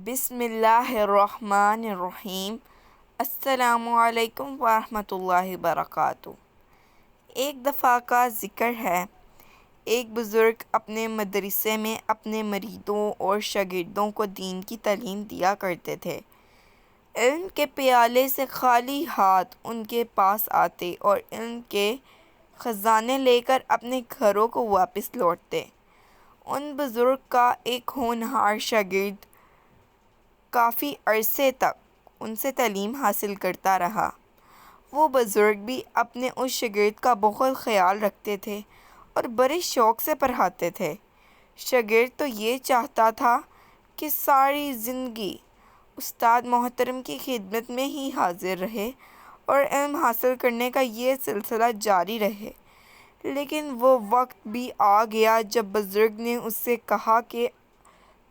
بسم اللہ الرحمن الرحیم۔ السلام علیکم ورحمۃ اللہ وبرکاتہ۔ ایک دفعہ کا ذکر ہے، ایک بزرگ اپنے مدرسے میں اپنے مریدوں اور شاگردوں کو دین کی تعلیم دیا کرتے تھے۔ علم کے پیالے سے خالی ہاتھ ان کے پاس آتے اور علم کے خزانے لے کر اپنے گھروں کو واپس لوٹتے۔ ان بزرگ کا ایک ہونہار شاگرد کافی عرصے تک ان سے تعلیم حاصل کرتا رہا۔ وہ بزرگ بھی اپنے اس شاگرد کا بہت خیال رکھتے تھے اور بڑے شوق سے پڑھاتے تھے۔ شاگرد تو یہ چاہتا تھا کہ ساری زندگی استاد محترم کی خدمت میں ہی حاضر رہے اور علم حاصل کرنے کا یہ سلسلہ جاری رہے، لیکن وہ وقت بھی آ گیا جب بزرگ نے اس سے کہا کہ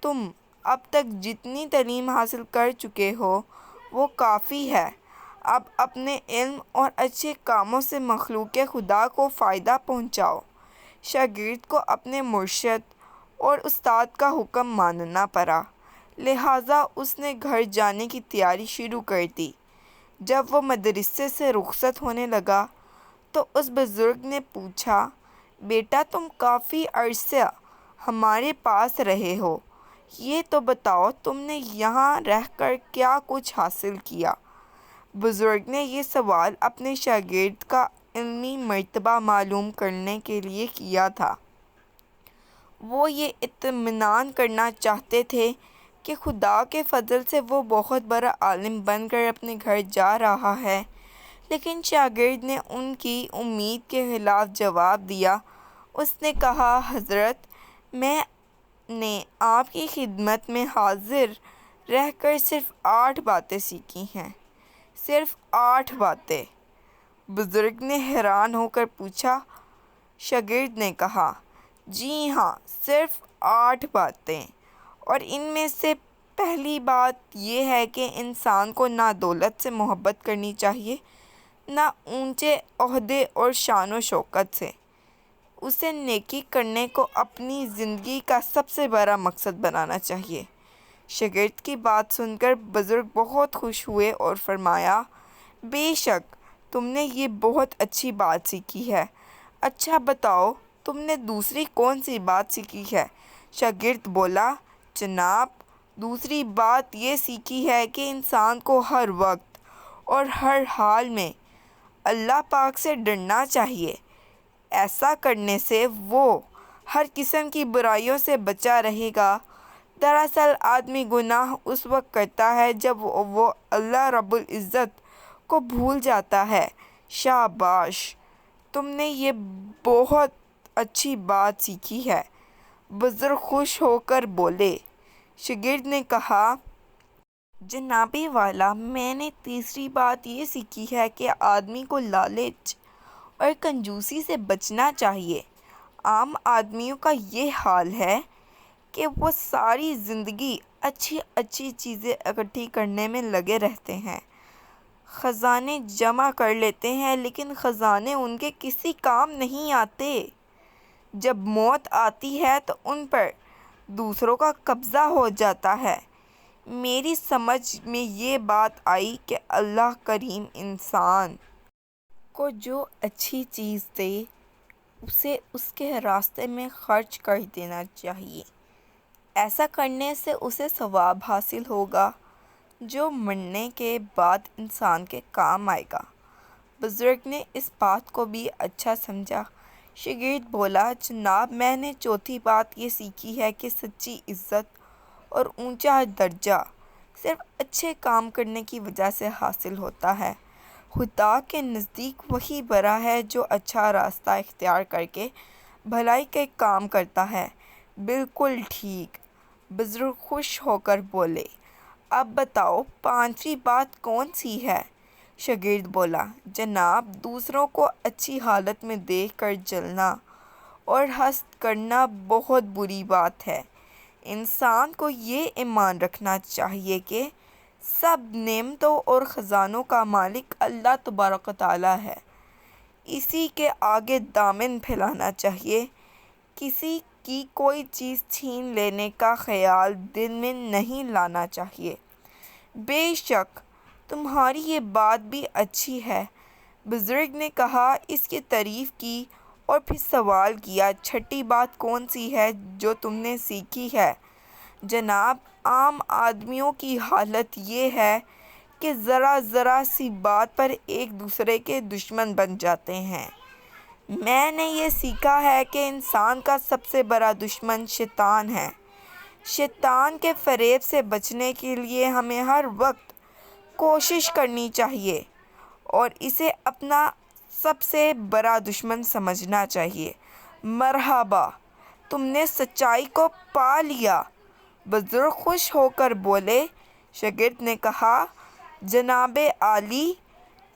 تم اب تک جتنی تعلیم حاصل کر چکے ہو وہ کافی ہے، اب اپنے علم اور اچھے کاموں سے مخلوق خدا کو فائدہ پہنچاؤ۔ شاگرد کو اپنے مرشد اور استاد کا حکم ماننا پڑا، لہٰذا اس نے گھر جانے کی تیاری شروع کر دی۔ جب وہ مدرسے سے رخصت ہونے لگا تو اس بزرگ نے پوچھا، بیٹا تم کافی عرصہ ہمارے پاس رہے ہو، یہ تو بتاؤ تم نے یہاں رہ کر کیا کچھ حاصل کیا؟ بزرگ نے یہ سوال اپنے شاگرد کا علمی مرتبہ معلوم کرنے کے لیے کیا تھا۔ وہ یہ اطمینان کرنا چاہتے تھے کہ خدا کے فضل سے وہ بہت بڑا عالم بن کر اپنے گھر جا رہا ہے، لیکن شاگرد نے ان کی امید کے خلاف جواب دیا۔ اس نے کہا، حضرت میں نے آپ کی خدمت میں حاضر رہ کر صرف 8 باتیں سیکھی ہیں۔ صرف 8 باتیں؟ بزرگ نے حیران ہو کر پوچھا۔ شاگرد نے کہا، جی ہاں، صرف 8 باتیں، اور ان میں سے پہلی بات یہ ہے کہ انسان کو نہ دولت سے محبت کرنی چاہیے، نہ اونچے عہدے اور شان و شوکت سے۔ اسے نیکی کرنے کو اپنی زندگی کا سب سے بڑا مقصد بنانا چاہیے۔ شاگرد کی بات سن کر بزرگ بہت خوش ہوئے اور فرمایا، بے شک تم نے یہ بہت اچھی بات سیکھی ہے، اچھا بتاؤ تم نے دوسری کون سی بات سیکھی ہے؟ شاگرد بولا، جناب دوسری بات یہ سیکھی ہے کہ انسان کو ہر وقت اور ہر حال میں اللہ پاک سے ڈرنا چاہیے، ایسا کرنے سے وہ ہر قسم کی برائیوں سے بچا رہے گا۔ دراصل آدمی گناہ اس وقت کرتا ہے جب وہ اللہ رب العزت کو بھول جاتا ہے۔ شاباش، تم نے یہ بہت اچھی بات سیکھی ہے۔ بزرگ خوش ہو کر بولے۔ شاگرد نے کہا، جناب والا میں نے تیسری بات یہ سیکھی ہے کہ آدمی کو لالچ اور کنجوسی سے بچنا چاہیے۔ عام آدمیوں کا یہ حال ہے کہ وہ ساری زندگی اچھی اچھی چیزیں اکٹھی کرنے میں لگے رہتے ہیں، خزانے جمع کر لیتے ہیں، لیکن خزانے ان کے کسی کام نہیں آتے۔ جب موت آتی ہے تو ان پر دوسروں کا قبضہ ہو جاتا ہے۔ میری سمجھ میں یہ بات آئی کہ اللہ کریم انسان کو جو اچھی چیز دے اسے اس کے راستے میں خرچ کر دینا چاہیے، ایسا کرنے سے اسے ثواب حاصل ہوگا جو مرنے کے بعد انسان کے کام آئے گا۔ بزرگ نے اس بات کو بھی اچھا سمجھا۔ شاگرد بولا، جناب میں نے چوتھی بات یہ سیکھی ہے کہ سچی عزت اور اونچا درجہ صرف اچھے کام کرنے کی وجہ سے حاصل ہوتا ہے۔ خدا کے نزدیک وہی بڑا ہے جو اچھا راستہ اختیار کر کے بھلائی کے کام کرتا ہے۔ بالکل ٹھیک، بزرگ خوش ہو کر بولے۔ اب بتاؤ 5ویں بات کون سی ہے؟ شاگرد بولا، جناب دوسروں کو اچھی حالت میں دیکھ کر جلنا اور حسد کرنا بہت بری بات ہے۔ انسان کو یہ ایمان رکھنا چاہیے کہ سب نعمتوں اور خزانوں کا مالک اللہ تبارک و تعالیٰ ہے، اسی کے آگے دامن پھیلانا چاہیے، کسی کی کوئی چیز چھین لینے کا خیال دل میں نہیں لانا چاہیے۔ بے شک تمہاری یہ بات بھی اچھی ہے، بزرگ نے کہا۔ اس کی تعریف کی اور پھر سوال کیا، چھٹی بات کون سی ہے جو تم نے سیکھی ہے؟ جناب، عام آدمیوں کی حالت یہ ہے کہ ذرا ذرا سی بات پر ایک دوسرے کے دشمن بن جاتے ہیں۔ میں نے یہ سیکھا ہے کہ انسان کا سب سے بڑا دشمن شیطان ہے۔ شیطان کے فریب سے بچنے کے لیے ہمیں ہر وقت کوشش کرنی چاہیے اور اسے اپنا سب سے بڑا دشمن سمجھنا چاہیے۔ مرحبا، تم نے سچائی کو پا لیا، بزرگ خوش ہو کر بولے۔ شاگرد نے کہا، جناب عالی،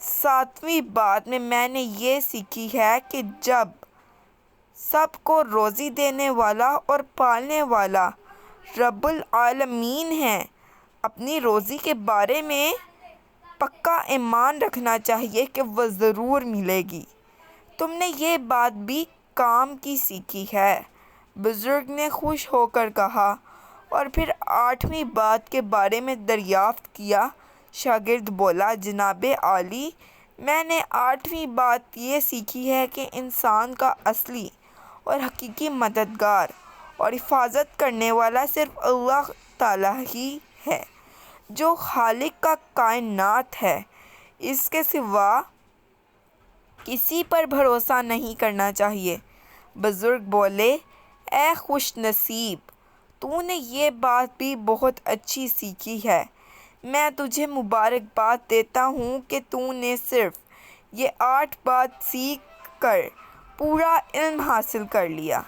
7ویں بات میں نے یہ سیکھی ہے کہ جب سب کو روزی دینے والا اور پالنے والا رب العالمین ہے، اپنی روزی کے بارے میں پکا ایمان رکھنا چاہیے کہ وہ ضرور ملے گی۔ تم نے یہ بات بھی کام کی سیکھی ہے، بزرگ نے خوش ہو کر کہا۔ اور پھر 8ویں بات کے بارے میں دریافت کیا۔ شاگرد بولا، جناب عالی، میں نے 8ویں بات یہ سیکھی ہے کہ انسان کا اصلی اور حقیقی مددگار اور حفاظت کرنے والا صرف اللہ تعالیٰ ہی ہے، جو خالق کا کائنات ہے۔ اس کے سوا کسی پر بھروسہ نہیں کرنا چاہیے۔ بزرگ بولے، اے خوش نصیب، تو نے یہ بات بھی بہت اچھی سیکھی ہے۔ میں تجھے مبارکباد دیتا ہوں کہ تو نے صرف یہ 8 بات سیکھ کر پورا علم حاصل کر لیا۔